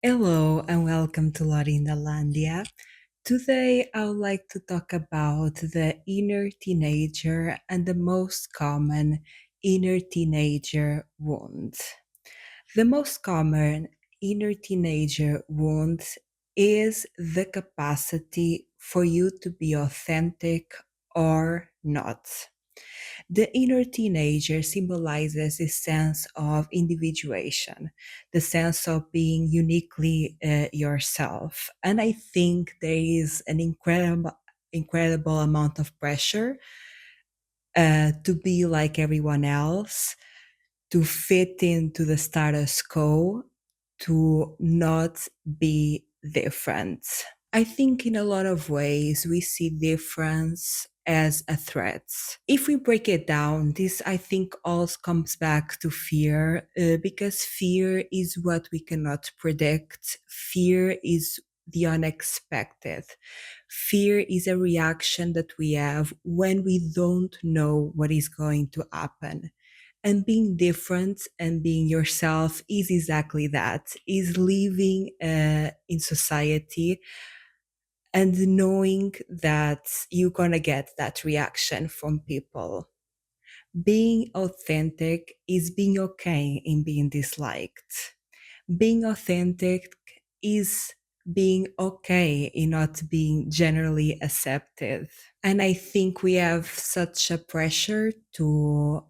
Hello and welcome to Lorinda Landia. Today I would like to talk about the inner teenager and the most common inner teenager wound. The most common inner teenager wound is the capacity for you to be authentic or not. The inner teenager symbolizes a sense of individuation, the sense of being uniquely yourself. And I think there is an incredible amount of pressure to be like everyone else, to fit into the status quo, to not be different. I think in a lot of ways we see difference as a threat. If we break it down, this I think all comes back to fear, because fear is what we cannot predict. Fear is the unexpected. Fear is a reaction that we have when we don't know what is going to happen. And being different and being yourself is exactly that, is living in society and knowing that you're going to get that reaction from people. Being authentic is being okay in being disliked. Being authentic is being okay in not being generally accepted. And I think we have such a pressure to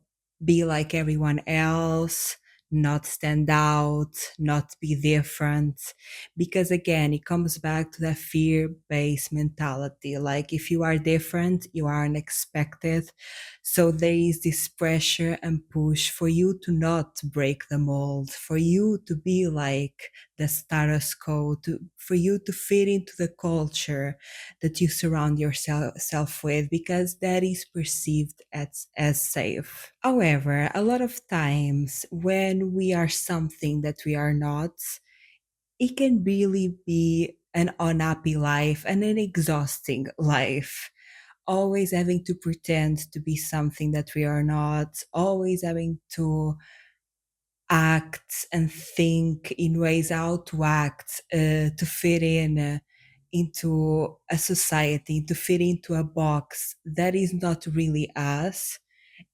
be like everyone else, not stand out, not be different. Because again, it comes back to that fear based mentality. Like if you are different, you are unexpected. So there is this pressure and push for you to not break the mold, for you to be like the status quo, for you to fit into the culture that you surround yourself with, because that is perceived as safe. However, a lot of times when we are something that we are not, it can really be an unhappy life and an exhausting life. Always having to pretend to be something that we are not, always having to act and think in ways how to act to fit in into a society, to fit into a box that is not really us.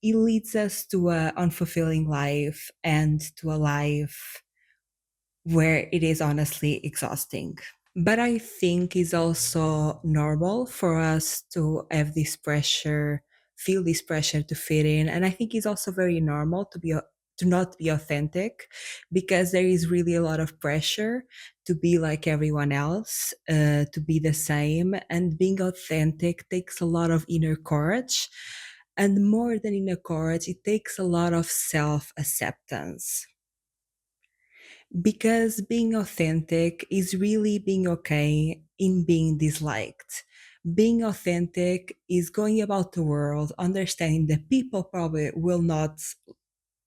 It leads us to an unfulfilling life and to a life where it is honestly exhausting. But I think it's also normal for us to have this pressure, feel this pressure to fit in. And I think it's also very normal to not be authentic, because there is really a lot of pressure to be like everyone else, to be the same. And being authentic takes a lot of inner courage. And more than inner courage, it takes a lot of self acceptance, because being authentic is really being okay in being disliked. Being authentic is going about the world understanding that people probably will not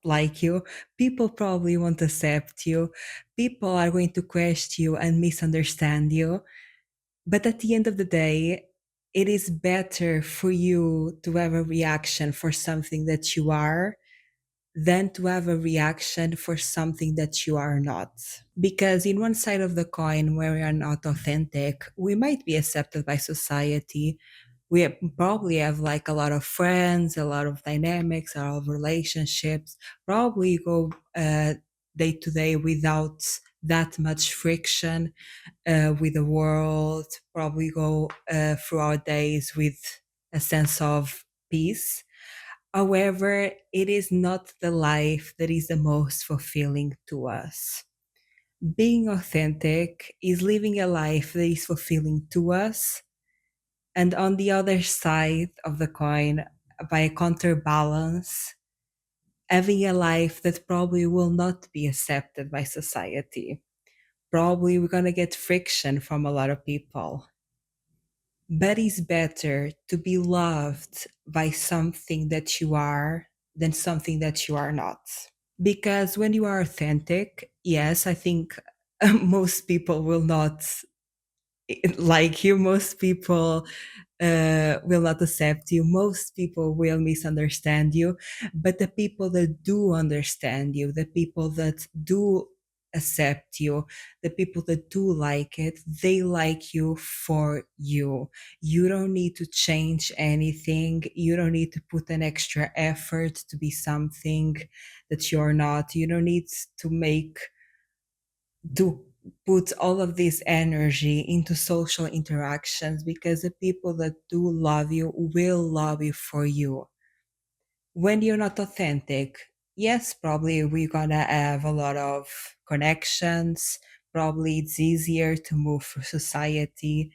like you, people probably won't accept you, people are going to question you and misunderstand you. But at the end of the day, it is better for you to have a reaction for something that you are than to have a reaction for something that you are not. Because in one side of the coin, where we are not authentic, we might be accepted by society. Probably have like a lot of friends, a lot of dynamics, a lot of relationships. Probably go day to day without that much friction with the world. Probably go through our days with a sense of peace. However, it is not the life that is the most fulfilling to us. Being authentic is living a life that is fulfilling to us. And on the other side of the coin, by a counterbalance, having a life that probably will not be accepted by society. Probably we're going to get friction from a lot of people. But it's better to be loved by something that you are than something that you are not. Because when you are authentic, yes, I think most people will not like you, most people will not accept you, most people will misunderstand you. But the people that do understand you, the people that do accept you, the people that do like it, they like you for you. You don't need to change anything. You don't need to put an extra effort to be something that you're not. You don't need to put all of this energy into social interactions, because the people that do love you will love you for you. When you're not authentic, yes, probably we're gonna have a lot of connections. Probably it's easier to move through society.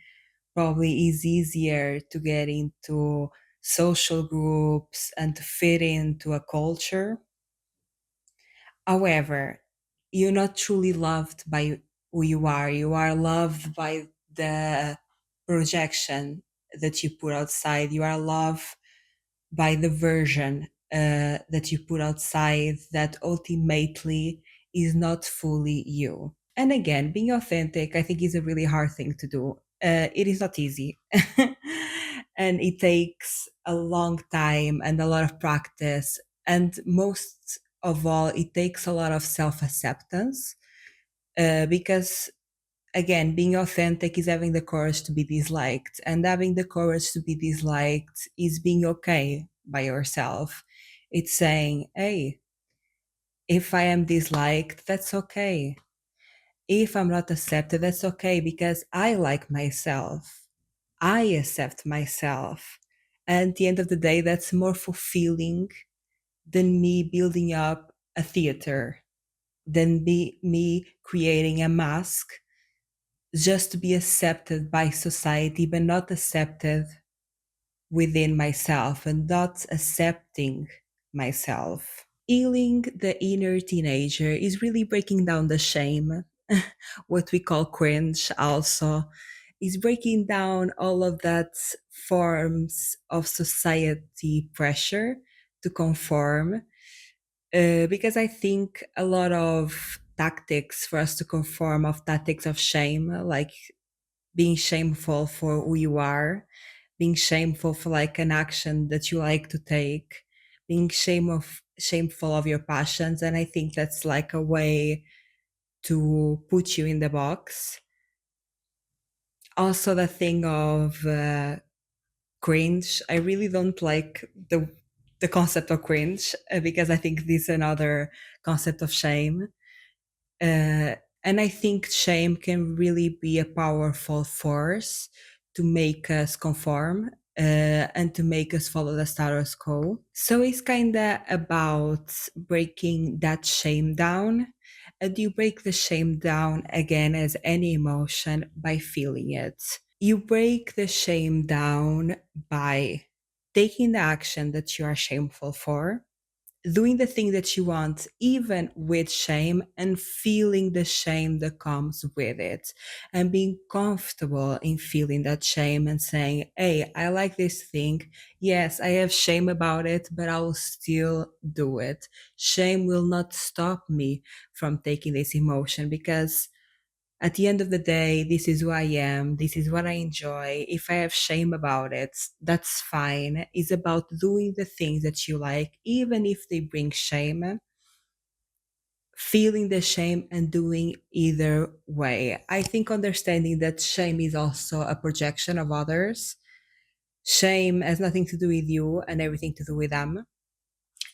Probably it's easier to get into social groups and to fit into a culture. However, you're not truly loved by who you are. You are loved by the projection that you put outside. You are loved by the version that you put outside that ultimately is not fully you. And again, being authentic, I think, is a really hard thing to do. It is not easy. And it takes a long time and a lot of practice. And most of all, it takes a lot of self acceptance, because again, being authentic is having the courage to be disliked, and having the courage to be disliked is being okay by yourself. It's saying, hey, if I am disliked, that's okay. If I'm not accepted, that's okay, because I like myself. I accept myself. And at the end of the day, that's more fulfilling than me building up a theater, than me creating a mask just to be accepted by society, but not accepted within myself and not accepting myself. Healing the inner teenager is really breaking down the shame, what we call cringe, also, is breaking down all of that forms of society pressure to conform. Because I think a lot of tactics for us to conform, of tactics of shame, like being shameful for who you are, being shameful for like an action that you like to take, being shameful of your passions. And I think that's like a way to put you in the box. Also, the thing of cringe, I really don't like the concept of cringe, because I think this is another concept of shame. Uh, and I think shame can really be a powerful force to make us conform, and to make us follow the status quo. So it's kind of about breaking that shame down. And you break the shame down, again, as any emotion, by feeling it. You break the shame down by taking the action that you are shameful for, doing the thing that you want, even with shame, and feeling the shame that comes with it, and being comfortable in feeling that shame and saying, hey, I like this thing. Yes, I have shame about it, but I will still do it. Shame will not stop me from taking this emotion, because at the end of the day, this is who I am. This is what I enjoy. If I have shame about it, that's fine. It's about doing the things that you like, even if they bring shame, feeling the shame and doing either way. I think understanding that shame is also a projection of others. Shame has nothing to do with you and everything to do with them.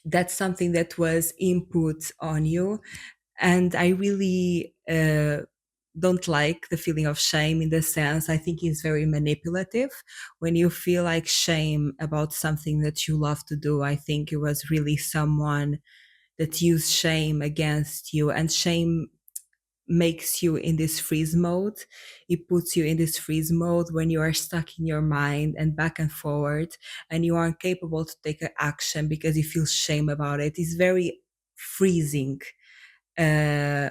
That's something that was input on you. And I really don't like the feeling of shame, in the sense I think it's very manipulative. When you feel like shame about something that you love to do, I think it was really someone that used shame against you, and shame makes you in this freeze mode. It puts you in this freeze mode when you are stuck in your mind and back and forward, and you aren't capable to take an action because you feel shame about it. It's very freezing uh,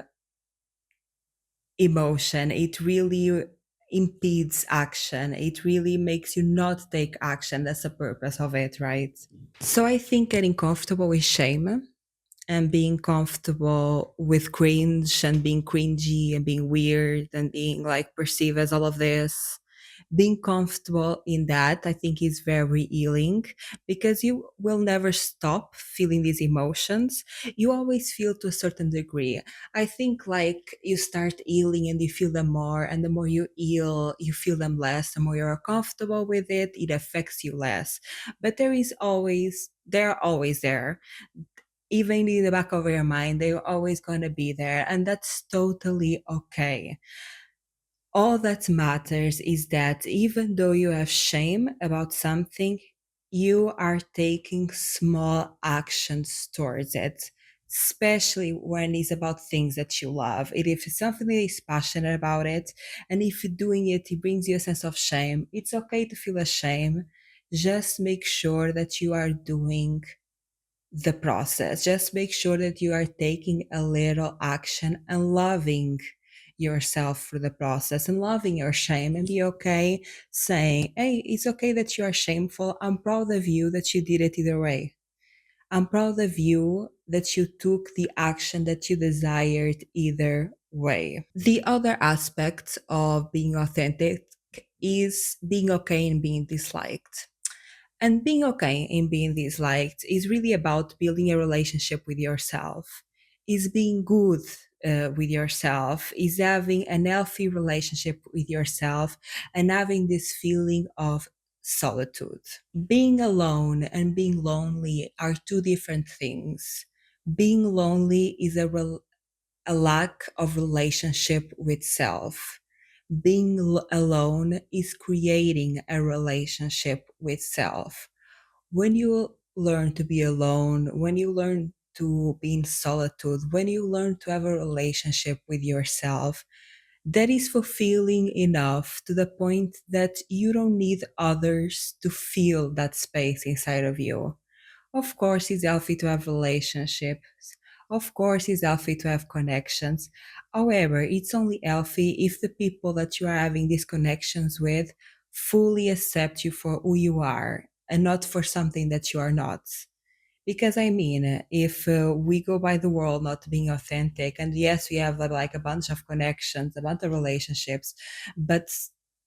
emotion. It really impedes action. It really makes you not take action. That's the purpose of it, right? So I think getting comfortable with shame and being comfortable with cringe and being cringy and being weird and being like perceived as all of this Being comfortable in that, I think, is very healing because you will never stop feeling these emotions. You always feel to a certain degree. I think like you start healing and you feel them more, and the more you heal, you feel them less. The more you're comfortable with it, it affects you less. But they're always there. Even in the back of your mind, they're always going to be there, and that's totally okay. All that matters is that even though you have shame about something, you are taking small actions towards it, especially when it's about things that you love. If it's something that is passionate about it, and if you're doing it, it brings you a sense of shame, it's okay to feel ashamed. Just make sure that you are doing the process. Just make sure that you are taking a little action and loving yourself through the process and loving your shame, and be okay saying, hey, it's okay that you are shameful. I'm proud of you that you did it either way. I'm proud of you that you took the action that you desired either way. The other aspect of being authentic is being okay in being disliked. And being okay in being disliked is really about building a relationship with yourself, is being good with yourself, is having an healthy relationship with yourself, and having this feeling of solitude. Being alone and being lonely are two different things. Being lonely is a lack of relationship with self. Being alone is creating a relationship with self. When you learn to be alone, when you learn to be in solitude, when you learn to have a relationship with yourself, that is fulfilling enough to the point that you don't need others to fill that space inside of you. Of course, it's healthy to have relationships. Of course, it's healthy to have connections. However, it's only healthy if the people that you are having these connections with fully accept you for who you are and not for something that you are not. Because I mean, if we go by the world not being authentic, and yes, we have like a bunch of connections, a bunch of relationships, but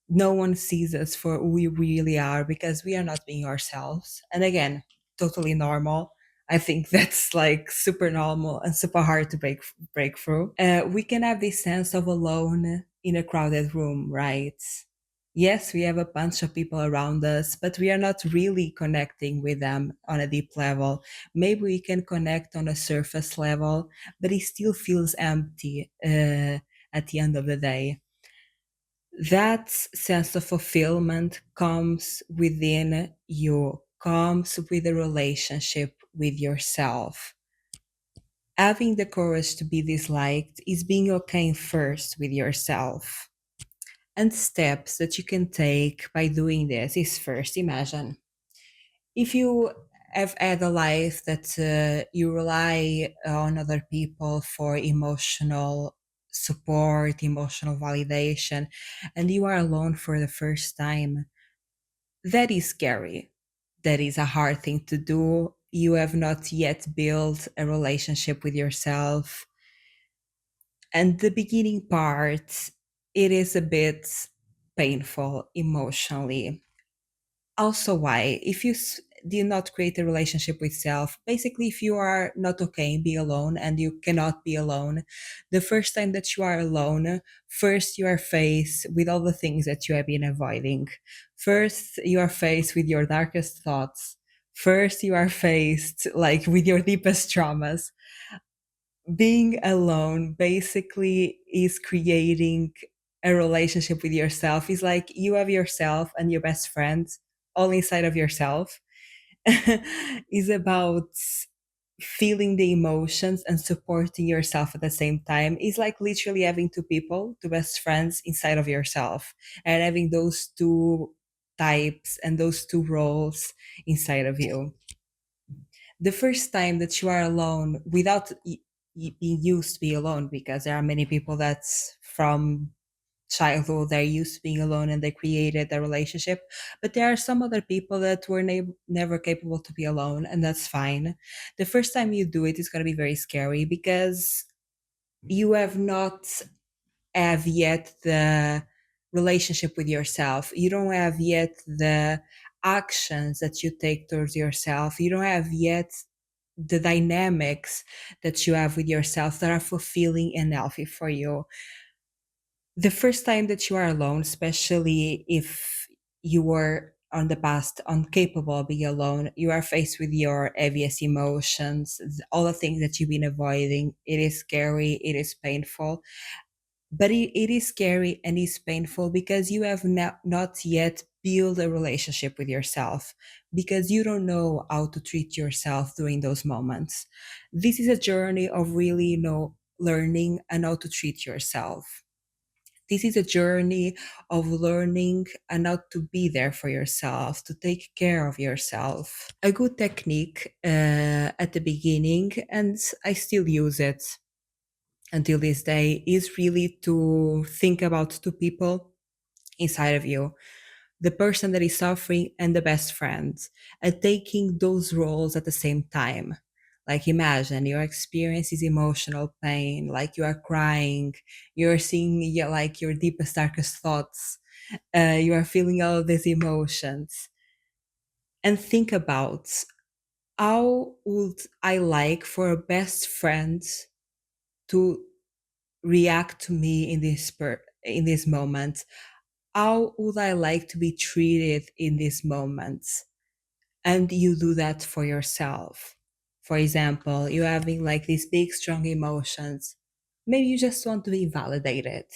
no one sees us for who we really are because we are not being ourselves. And again, totally normal. I think that's like super normal and super hard to break through. We can have this sense of alone in a crowded room, right? Yes, we have a bunch of people around us, but we are not really connecting with them on a deep level. Maybe we can connect on a surface level, but it still feels empty at the end of the day. That sense of fulfillment comes within you, comes with a relationship with yourself. Having the courage to be disliked is being okay first with yourself. And steps that you can take by doing this is, first, imagine if you have had a life that you rely on other people for emotional support, emotional validation, and you are alone for the first time. That is scary. That is a hard thing to do. You have not yet built a relationship with yourself. And the beginning part, it is a bit painful emotionally. Also, why? If you do not create a relationship with self, basically, if you are not okay be alone and you cannot be alone, the first time that you are alone, first you are faced with all the things that you have been avoiding. First, you are faced with your darkest thoughts. First, you are faced like with your deepest traumas. Being alone basically is creating a relationship with yourself. It's like you have yourself and your best friend all inside of yourself. Is about feeling the emotions and supporting yourself at the same time. It's like literally having two people, two best friends inside of yourself, and having those two types and those two roles inside of you. The first time that you are alone without being used to be alone, because there are many people that's from childhood they're used to being alone and they created a relationship, but there are some other people that were never capable to be alone, and that's fine. The first time you do it is going to be very scary because you have not have yet relationship with yourself. You don't have yet the actions that you take towards yourself. You don't have yet the dynamics that you have with yourself that are fulfilling and healthy for you. The first time that you are alone, especially if you were on the past incapable of being alone, you are faced with your heaviest emotions, all the things that you've been avoiding. It is scary, it is painful, but it is scary and it's painful because you have not yet built a relationship with yourself, because you don't know how to treat yourself during those moments. This is a journey of really, learning and how to treat yourself. This is a journey of learning and how to be there for yourself, to take care of yourself. A good technique at the beginning, and I still use it until this day, is really to think about two people inside of you: the person that is suffering and the best friend, and taking those roles at the same time. Like, imagine your experience is emotional pain, like you are crying, you're seeing, yeah, like your deepest, darkest thoughts, you are feeling all of these emotions. And think about, how would I like for a best friend to react to me in in this moment? How would I like to be treated in these moments? And you do that for yourself. For example, you're having like these big, strong emotions. Maybe you just want to be validated.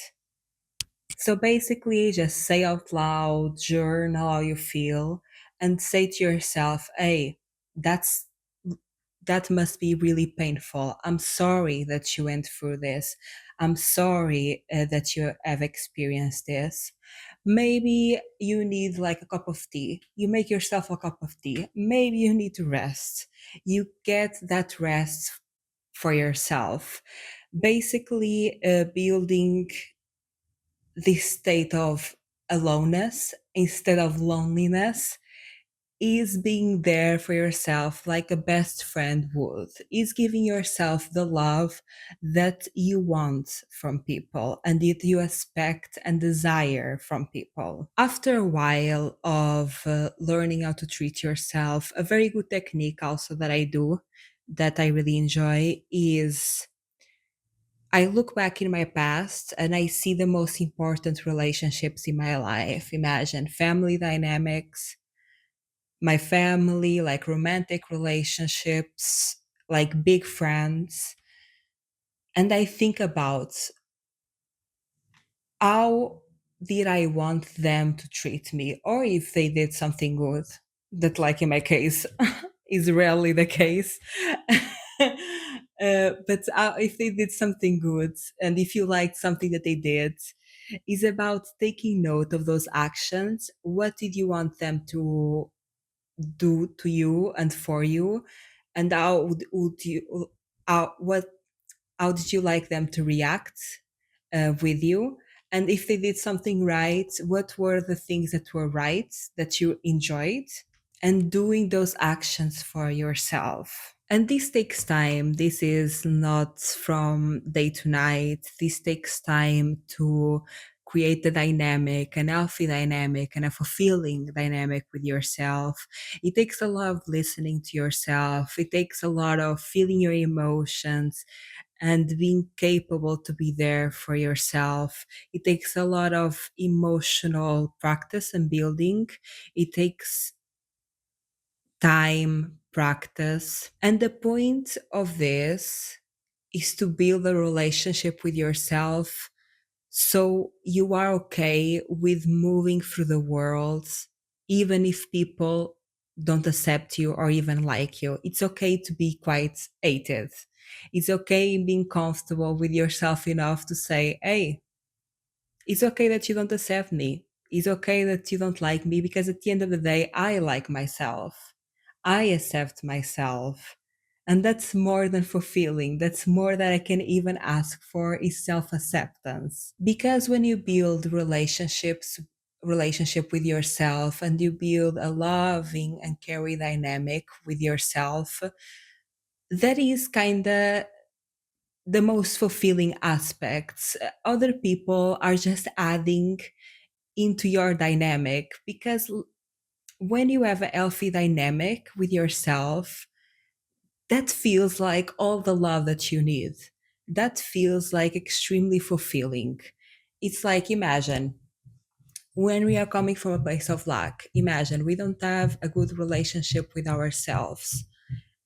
So basically, just say out loud, journal how you feel, and say to yourself, hey, that's that must be really painful. I'm sorry that you went through this. I'm sorry that you have experienced this. Maybe you need like a cup of tea. You make yourself a cup of tea. Maybe you need to rest. You get that rest for yourself. Basically, building this state of aloneness instead of loneliness is being there for yourself like a best friend would, is giving yourself the love that you want from people and that you expect and desire from people. After a while of learning how to treat yourself, a very good technique also that I do, that I really enjoy, is I look back in my past and I see the most important relationships in my life. Imagine family dynamics, my family, like romantic relationships, like big friends. And I think about, how did I want them to treat me, or if they did something good. That, like in my case, is rarely the case. But if they did something good, and if you liked something that they did, is about taking note of those actions. What did you want them to do to you and for you, and would you what how did you like them to react with you, and if they did something right, what were the things that were right that you enjoyed, and doing those actions for yourself. And this takes time. This is not from day to night. This takes time to create a dynamic, an healthy dynamic, and a fulfilling dynamic with yourself. It takes a lot of listening to yourself. It takes a lot of feeling your emotions and being capable to be there for yourself. It takes a lot of emotional practice and building. It takes time, practice. And the point of this is to build a relationship with yourself so you are okay with moving through the world, even if people don't accept you or even like you. It's okay to be quite hated. It's okay being comfortable with yourself enough to say, hey, it's okay that you don't accept me. It's okay that you don't like me, because at the end of the day, I like myself. I accept myself. And that's more than fulfilling. That's more that I can even ask for, is self-acceptance. Because when you build relationship with yourself, and you build a loving and caring dynamic with yourself, that is kind of the most fulfilling aspects. Other people are just adding into your dynamic, because when you have a healthy dynamic with yourself, that feels like all the love that you need. That feels like extremely fulfilling. It's like, imagine when we are coming from a place of lack, imagine we don't have a good relationship with ourselves,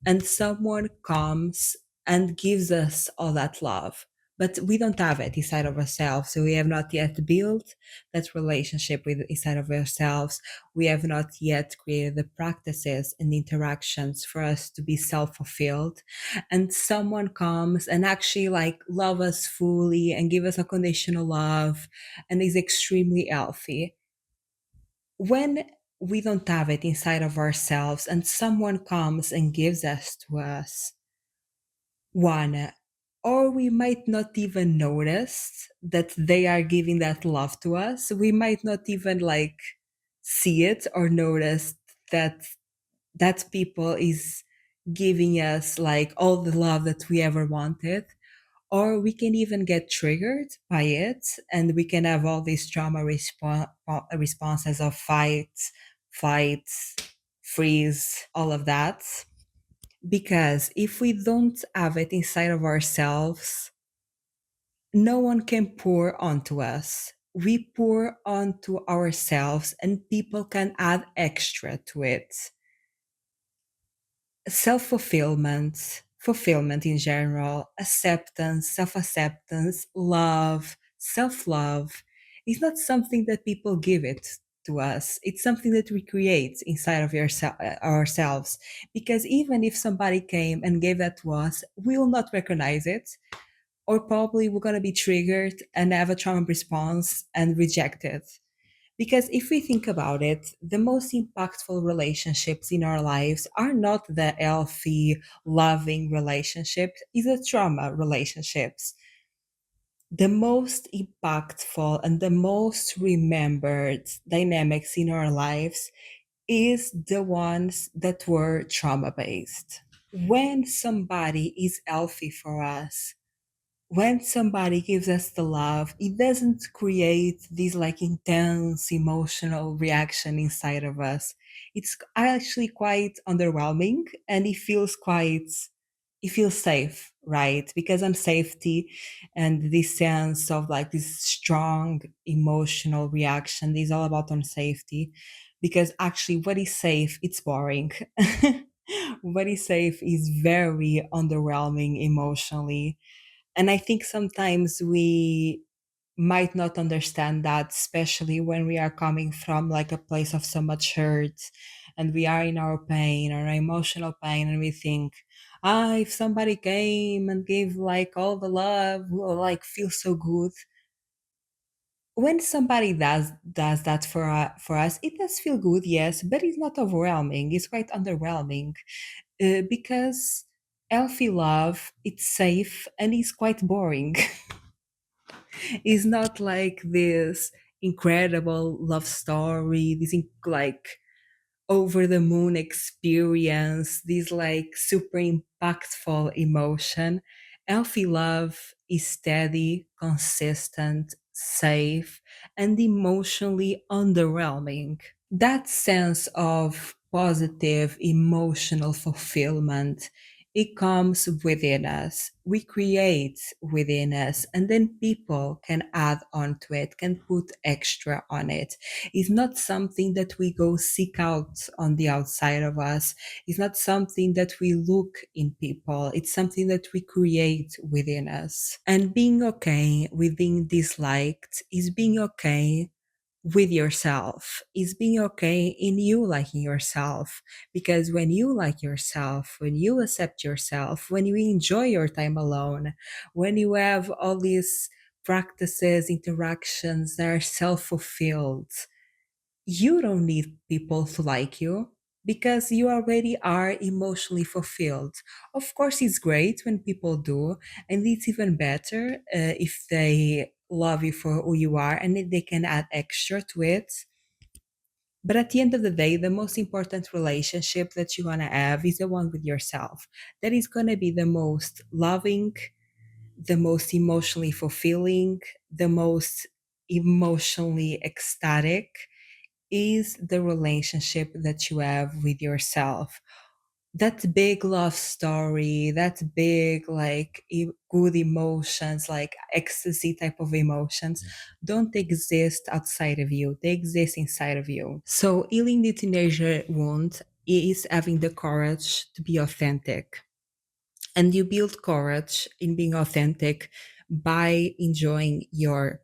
and someone comes and gives us all that love, but we don't have it inside of ourselves, so we have not yet built that relationship with inside of ourselves. We have not yet created the practices and interactions for us to be self-fulfilled, and someone comes and actually like love us fully and give us unconditional love and is extremely healthy. When we don't have it inside of ourselves and someone comes and gives us to us, one, or we might not even notice that they are giving that love to us. We might not even like see it or notice that that people is giving us like all the love that we ever wanted, or we can even get triggered by it, and we can have all these trauma responses of fight, freeze, all of that. Because if we don't have it inside of ourselves, no one can pour onto us. We pour onto ourselves, and people can add extra to it. Self-fulfillment, fulfillment in general, acceptance, self-acceptance, love, self-love is not something that people give it to us. It's something that we create inside of ourselves. Because even if somebody came and gave that to us, we will not recognize it, or probably we're going to be triggered and have a trauma response and reject it. Because if we think about it, the most impactful relationships in our lives are not the healthy, loving relationships, it's the trauma relationships. The most impactful and the most remembered dynamics in our lives is the ones that were trauma based. When somebody is healthy for us, when somebody gives us the love, it doesn't create this like intense emotional reaction inside of us. It's actually quite underwhelming, and it feels safe, right? Because I'm safety, and this sense of like this strong emotional reaction is all about on safety. Because actually, what is safe, it's boring. What is safe is very underwhelming emotionally, and I think sometimes we might not understand that, especially when we are coming from like a place of so much hurt, and we are in our pain or our emotional pain, and we think, if somebody came and gave like all the love, we'll like feel so good. When somebody does that for us, it does feel good, yes, but it's not overwhelming. It's quite underwhelming, because healthy love, it's safe and it's quite boring. It's not like this incredible love story, this like over the moon experience, this like super impactful emotion. Healthy love is steady, consistent, safe, and emotionally underwhelming. That sense of positive emotional fulfillment, it comes within us, we create within us, and then people can add on to it, can put extra on it. It's not something that we go seek out on the outside of us. It's not something that we look in people. It's something that we create within us. And being okay with being disliked is being okay with yourself, is being okay in you liking yourself. Because when you like yourself, when you accept yourself, when you enjoy your time alone, when you have all these practices, interactions that are self-fulfilled, you don't need people to like you, because you already are emotionally fulfilled. Of course, it's great when people do, and it's even better if they love you for who you are and if they can add extra to it. But at the end of the day, the most important relationship that you want to have is the one with yourself. That is going to be the most loving, the most emotionally fulfilling, the most emotionally ecstatic is the relationship that you have with yourself. That big love story, that big, like, good emotions, like ecstasy type of emotions, don't exist outside of you. They exist inside of you. So, healing the teenager wound is having the courage to be authentic. And you build courage in being authentic by enjoying your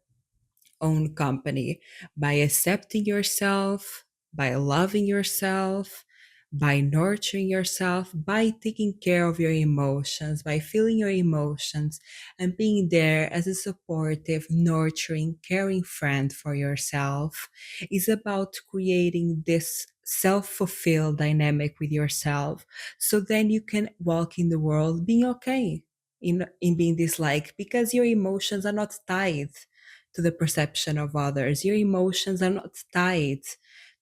own company, by accepting yourself, by loving yourself, by nurturing yourself, by taking care of your emotions, by feeling your emotions, and being there as a supportive, nurturing, caring friend for yourself is about creating this self-fulfilled dynamic with yourself, so then you can walk in the world being okay in being disliked, because your emotions are not tied to the perception of others. Your emotions are not tied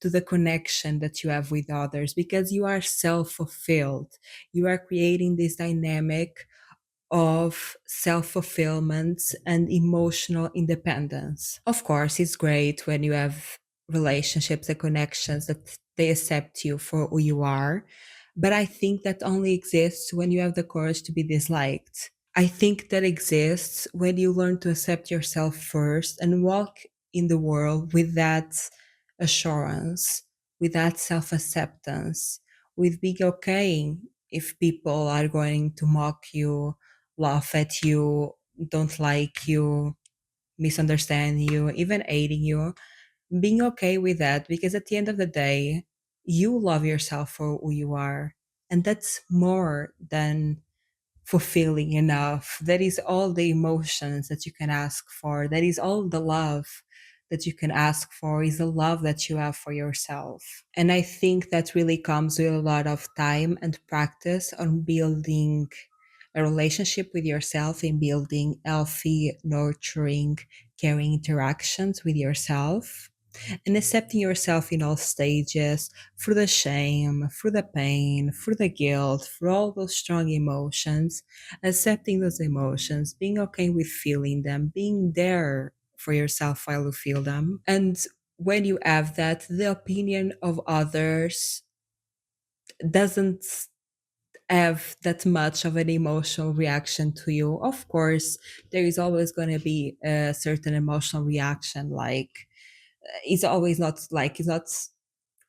to the connection that you have with others, because you are self fulfilled. You are creating this dynamic of self fulfillment and emotional independence. Of course, it's great when you have relationships and connections that they accept you for who you are. But I think that only exists when you have the courage to be disliked. I think that exists when you learn to accept yourself first and walk in the world with that assurance, with that self acceptance, with being okay if people are going to mock you, laugh at you, don't like you, misunderstand you, even hating you. Being okay with that, because at the end of the day, you love yourself for who you are. And that's more than fulfilling enough. That is all the emotions that you can ask for. That is all the love that you can ask for, is the love that you have for yourself. And I think that really comes with a lot of time and practice on building a relationship with yourself, in building healthy, nurturing, caring interactions with yourself, and accepting yourself in all stages, through the shame, through the pain, through the guilt, through all those strong emotions, accepting those emotions, being okay with feeling them, being there for yourself while you feel them. And when you have that, the opinion of others doesn't have that much of an emotional reaction to you. Of course, there is always going to be a certain emotional reaction, like it's always not like it's not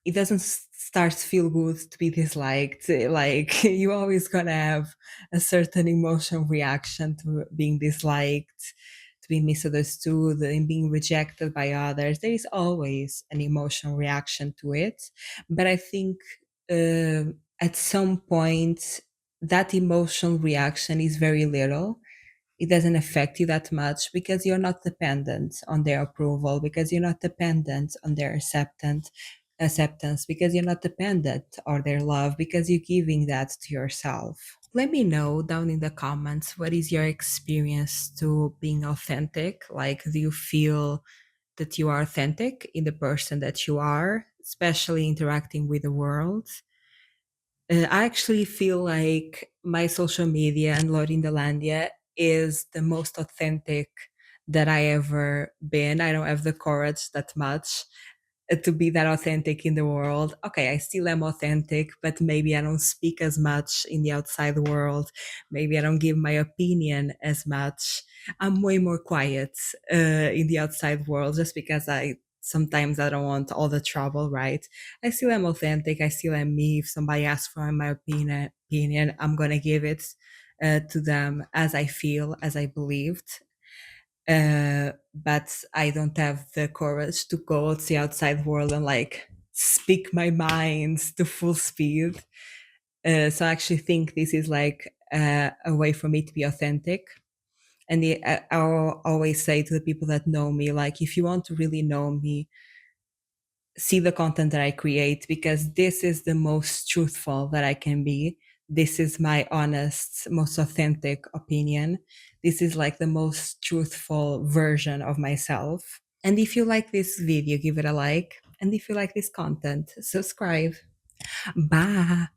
it doesn't start to feel good to be disliked. Like you always gonna have a certain emotional reaction to being disliked, to being misunderstood, and being rejected by others. There is always an emotional reaction to it, but I think at some point that emotional reaction is very little. It doesn't affect you that much, because you're not dependent on their approval, because you're not dependent on their acceptance, because you're not dependent on their love, because you're giving that to yourself. Let me know down in the comments, what is your experience to being authentic? Like, do you feel that you are authentic in the person that you are, especially interacting with the world? I actually feel like my social media and Lorindalandia is the most authentic that I ever been. I don't have the courage that much to be that authentic in the world. Okay, I still am authentic, but maybe I don't speak as much in the outside world. Maybe I don't give my opinion as much. I'm way more quiet in the outside world, just because I sometimes I don't want all the trouble, right? I still am authentic. I still am me. If somebody asks for my opinion, I'm gonna give it to them as I feel, as I believed. But I don't have the courage to go to the outside world and like speak my mind to full speed. So I actually think this is like a way for me to be authentic. And I'll always say to the people that know me, like, if you want to really know me, see the content that I create, because this is the most truthful that I can be. This is my honest, most authentic opinion. This is like the most truthful version of myself. And if you like this video, give it a like. And if you like this content, subscribe. Bye.